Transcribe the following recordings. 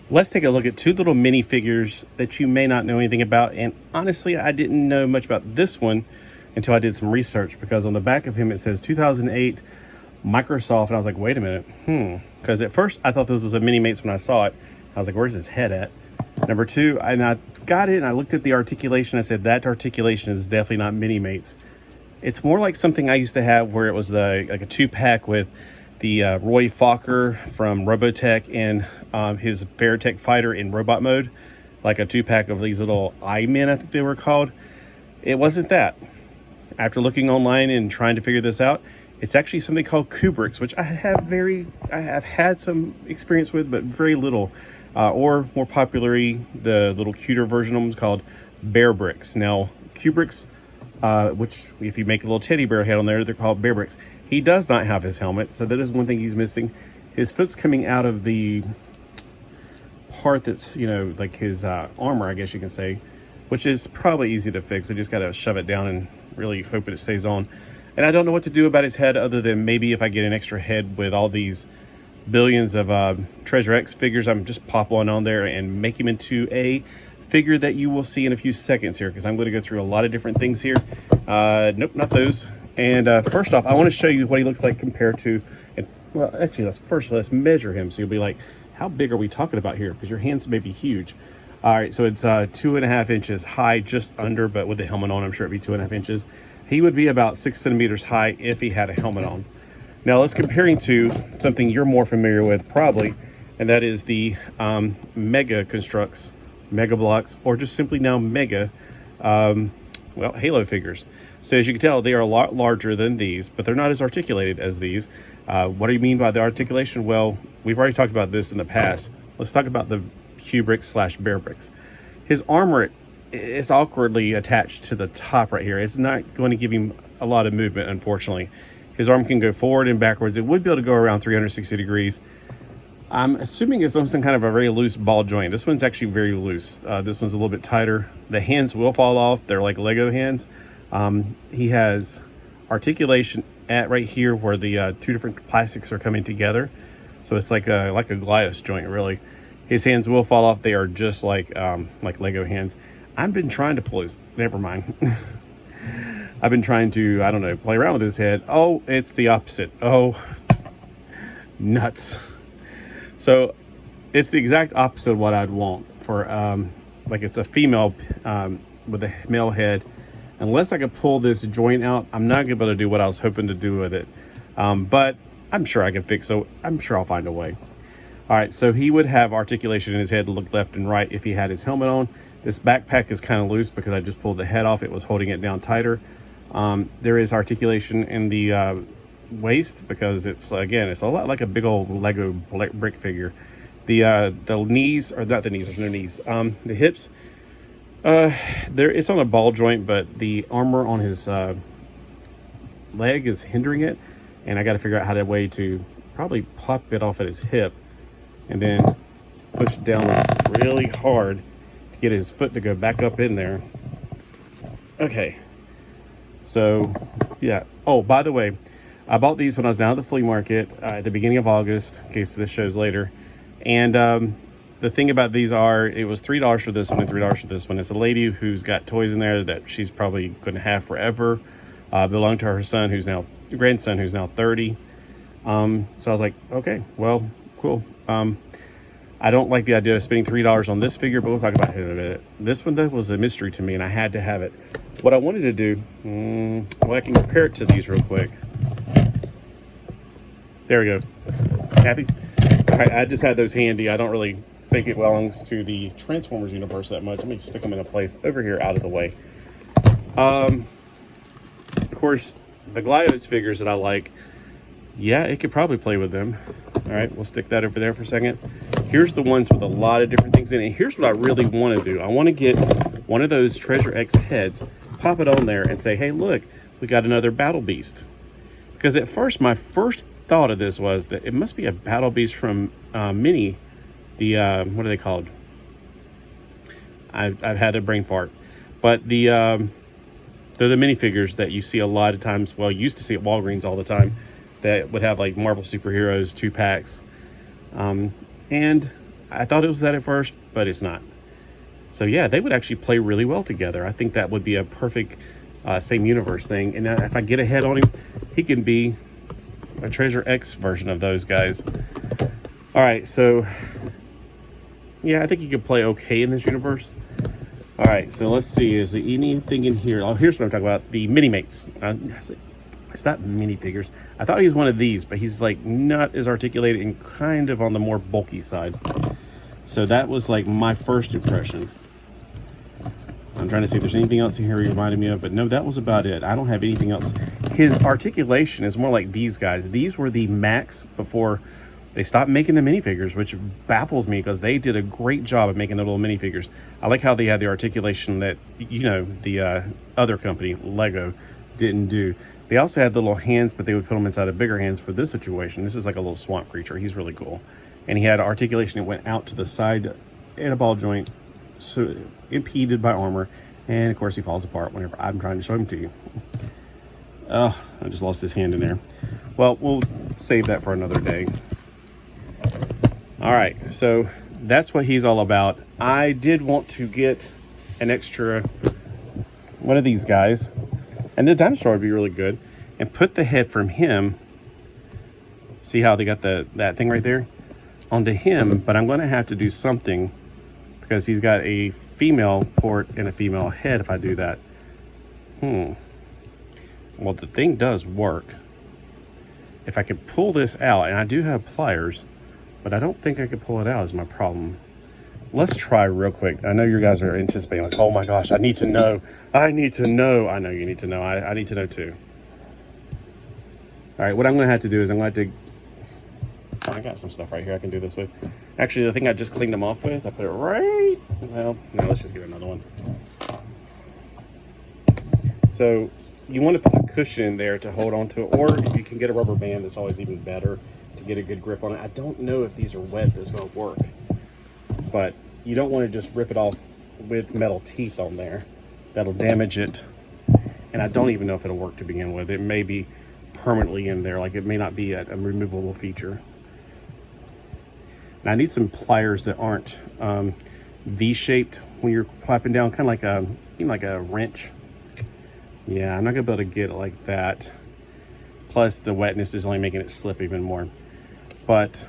Let's take a look at two little minifigures that you may not know anything about. And honestly, I didn't know much about this one until I did some research, because on the back of him it says 2008 Microsoft, and I was like, wait a minute, because at first I thought this was a Minimates when I saw it. I was like, where's his head at? Number two, and I got it and I looked at the articulation. I said, that articulation is definitely not Minimates. It's more like something I used to have where it was like a 2-pack with the Roy Fokker from Robotech and his Veritech fighter in robot mode, like a 2-pack of these little eye men, I think they were called. It wasn't that. After looking online and trying to figure this out, it's actually something called Kubrick's, which I have had some experience with, but very little. Or more popularly, the little cuter version of them is called Bear Bricks. Now, Kubrick's, which if you make a little teddy bear head on there, they're called Bear Bricks. He does not have his helmet, so that is one thing he's missing. His foot's coming out of the part that's, like his armor, I guess you can say, which is probably easy to fix. We just got to shove it down and really hope it stays on. And I don't know what to do about his head, other than maybe if I get an extra head with all these billions of Treasure X figures, I'm just pop one on there and make him into a figure that you will see in a few seconds here, because I'm going to go through a lot of different things here. Nope, not those. And first off, I want to show you what he looks like compared to, well, actually, let's measure him. So you'll be like, how big are we talking about here? Because your hands may be huge. All right, so it's 2.5 inches high, just under, but with the helmet on, I'm sure it'd be 2.5 inches. He would be about 6 centimeters high if he had a helmet on. Now let's compare him to something you're more familiar with probably, and that is the Mega Constructs, Mega Blocks, or just simply now Mega, Halo figures. So as you can tell, they are a lot larger than these, but they're not as articulated as these. What do you mean by the articulation? Well, we've already talked about this in the past. Let's talk about the Kubrick / Bear Bricks. His armor is awkwardly attached to the top right here. It's not going to give him a lot of movement, unfortunately. His arm can go forward and backwards. It would be able to go around 360 degrees. I'm assuming it's on some kind of a very loose ball joint. This one's actually very loose. This one's a little bit tighter. The hands will fall off. They're like Lego hands. He has articulation at right here where the two different plastics are coming together. So it's like a Glyos joint, really. His hands will fall off. They are just like Lego hands. I've been trying to pull his, never mind. I've been trying to, I don't know, play around with his head. Oh, it's the opposite. Oh, nuts. So it's the exact opposite of what I'd want for, like it's a female with a male head. Unless I could pull this joint out, I'm not going to be able to do what I was hoping to do with it. But I'm sure I can fix it. I'm sure I'll find a way. All right, so he would have articulation in his head to look left and right if he had his helmet on. This backpack is kind of loose because I just pulled the head off. It was holding it down tighter. There is articulation in the waist because it's a lot like a big old Lego brick figure. The knees, or not the knees, there's no knees. The hips, it's on a ball joint, but the armor on his leg is hindering it. And I got to figure out how to way to probably pop it off at his hip and then push it down really hard to get his foot to go back up in there. Okay. So, yeah. Oh, by the way, I bought these when I was down at the flea market at the beginning of August, in case this shows later. And the thing about these it was $3 for this one and $3 for this one. It's a lady who's got toys in there that she's probably going to have forever. Belonged to her grandson who's now 30. So I was like, okay, well, cool. I don't like the idea of spending $3 on this figure, but we'll talk about it in a minute. This one, though, was a mystery to me, and I had to have it. What I wanted to do, I can compare it to these real quick. There we go. Happy? All right, I just had those handy. I don't really think it belongs to the Transformers universe that much. Let me stick them in a place over here out of the way. Of course, the Glyos figures that I like, yeah, it could probably play with them. All right, we'll stick that over there for a second. Here's the ones with a lot of different things in it. Here's what I really want to do. I want to get one of those Treasure X heads, pop it on there, and say, hey, look, we got another Battle Beast. Because at first, my first thought of this was that it must be a Battle Beast from Mini. What are they called? I've had a brain fart. But they're the minifigures that you see a lot of times. Well, you used to see at Walgreens all the time. That would have like Marvel superheroes 2-packs. And I thought it was that at first, but it's not. So yeah, they would actually play really well together. I think that would be a perfect same universe thing. And if I get ahead on him, he can be a Treasure X version of those guys. All right, so yeah, I think he could play okay in this universe. All right, so let's see. Is there anything in here? Oh, here's what I'm talking about. The mini-mates. It's not minifigures. I thought he was one of these, but he's like not as articulated and kind of on the more bulky side. So that was like my first impression. I'm trying to see if there's anything else in here he reminded me of, but no, that was about it. I don't have anything else. His articulation is more like these guys. These were the Max before they stopped making the minifigures, which baffles me because they did a great job of making the little minifigures. I like how they had the articulation that, you know, the other company, Lego, didn't do. They also had the little hands, but they would put them inside of bigger hands for this situation. This is like a little swamp creature. He's really cool. And he had articulation that went out to the side and a ball joint, so impeded by armor. And of course he falls apart whenever I'm trying to show him to you. Oh, I just lost his hand in there. Well, we'll save that for another day. All right, so that's what he's all about. I did want to get an extra one of these guys, and the dinosaur would be really good, and put the head from him. See how they got that thing right there onto him, but I'm going to have to do something because he's got a female port and a female head if I do that. Well, the thing does work. If I could pull this out, and I do have pliers, but I don't think I could pull it out is my problem. Let's try real quick. I know you guys are anticipating, like, oh my gosh, I need to know. I need to know. I know you need to know. I need to know too. All right, what I'm going to have to do is I'm going to have to... I got some stuff right here I can do this with. Actually, the thing I just cleaned them off with, I put it right... Well, no, let's just get another one. So you want to put a cushion in there to hold on to it, or if you can get a rubber band, it's always even better to get a good grip on it. I don't know if these are wet that's going to work, but you don't want to just rip it off with metal teeth on there. That'll damage it, and I don't even know if it'll work to begin with. It may be permanently in there, like it may not be a removable feature. And I need some pliers that aren't V-shaped when you're clapping down, kind of like a wrench. Yeah, I'm not gonna be able to get it like that. Plus the wetness is only making it slip even more. But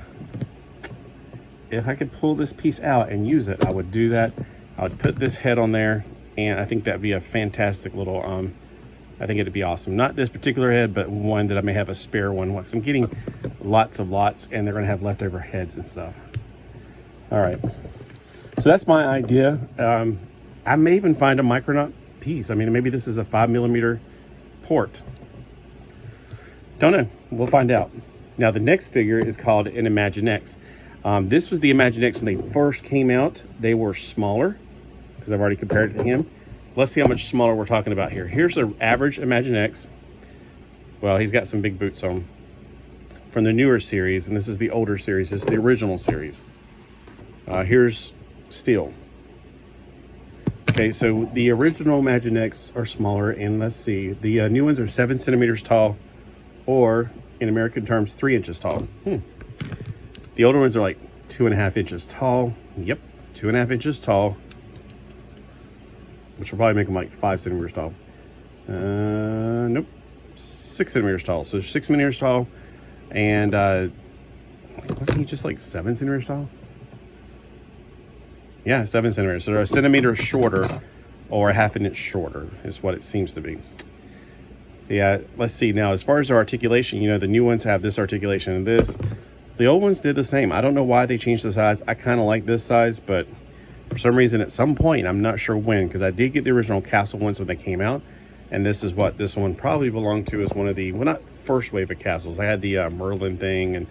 if I could pull this piece out and use it, I would do that. I would put this head on there, and I think that'd be a fantastic little, I think it'd be awesome. Not this particular head, but one that I may have a spare one. Because I'm getting lots, and they're gonna have leftover heads and stuff. All right, so that's my idea. I may even find a Micronaut piece. I mean, maybe this is a 5mm port. Don't know, we'll find out. Now the next figure is called an Imaginext. This was the Imaginext when they first came out. They were smaller, because I've already compared it to him. Let's see how much smaller we're talking about here. Here's the average Imaginext. Well, he's got some big boots on. From the newer series, and this is the older series. This is the original series. Here's steel. Okay, so the original Imaginext are smaller, and let's see. The new ones are 7 centimeters tall, or in American terms, 3 inches tall. The older ones are like 2.5 inches tall. Yep, 2.5 inches tall, which will probably make them like 5 centimeters tall. Nope, 6 centimeters tall. So 6 centimeters tall, and wasn't he just like 7 centimeters tall? Yeah, 7 centimeters. So they're a centimeter shorter, or a half an inch shorter is what it seems to be. Yeah, let's see. Now, as far as their articulation, you know, the new ones have this articulation and this. The old ones did the same. I don't know why they changed the size. I kind of like this size, but for some reason, at some point, I'm not sure when, because I did get the original Castle ones when they came out, and this is what this one probably belonged to, as one of the, well, not first wave of castles. I had the Merlin thing, and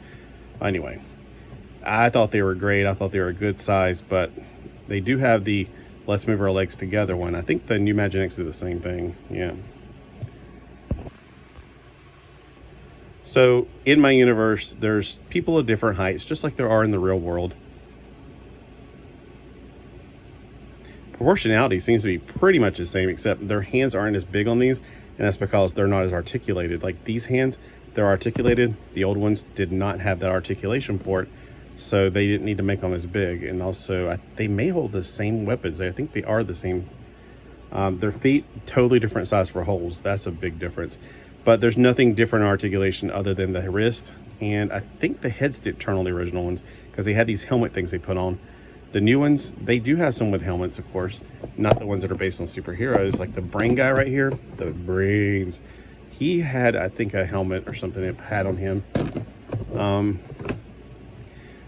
anyway, I thought they were great. I thought they were a good size, but they do have the let's move our legs together one. I think the new Imaginext did the same thing. Yeah. So in my universe, there's people of different heights, just like there are in the real world. Proportionality seems to be pretty much the same, except their hands aren't as big on these, and that's because they're not as articulated. Like these hands, they're articulated. The old ones did not have that articulation port, So they didn't need to make them as big. And also, they may hold the same weapons. I think they are the same. Their feet, totally different size for holes. That's a big difference. But there's nothing different in articulation other than the wrist. And I think the heads did turn on the original ones because they had these helmet things they put on. The new ones, they do have some with helmets, of course. Not the ones that are based on superheroes. Like the brain guy right here, the brains. He had, I think, a helmet or something that had on him.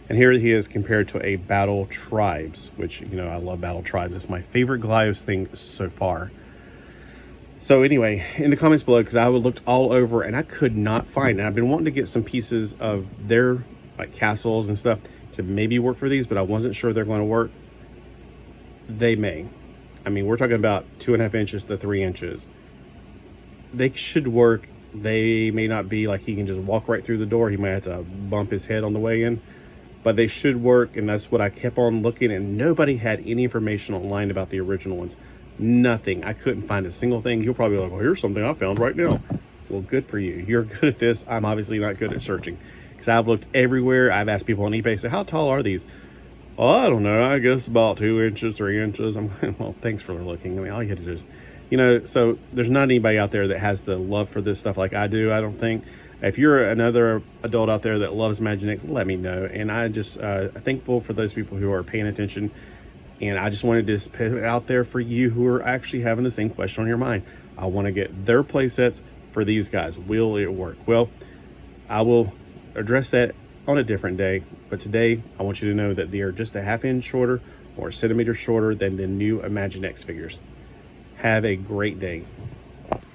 And here he is compared to a Battle Tribes, which, you know, I love Battle Tribes. It's my favorite Goliath thing so far. So anyway, in the comments below, because I looked all over and I could not find, and I've been wanting to get some pieces of their like castles and stuff to maybe work for these, but I wasn't sure they're going to work. They may. I mean, we're talking about 2.5 inches to 3 inches. They should work. They may not be like he can just walk right through the door. He might have to bump his head on the way in. But they should work, and that's what I kept on looking, and nobody had any information online about the original ones. Nothing. I couldn't find a single thing. You'll probably be like, well, here's something I found right now. Well, good for you. You're good at this. I'm obviously not good at searching because I've looked everywhere. I've asked people on eBay, say, how tall are these? Oh, I don't know. I guess about 2 inches, 3 inches. I'm like, well, thanks for looking. I mean, all you had to do is, you know, so there's not anybody out there that has the love for this stuff like I do, I don't think. If you're another adult out there that loves Imaginext, let me know. And I just thankful for those people who are paying attention. And I just wanted to put it out there for you who are actually having the same question on your mind. I want to get their play sets for these guys. Will it work? Well, I will address that on a different day. But today, I want you to know that they are just a 1/2 inch shorter or a centimeter shorter than the new Imaginext figures. Have a great day.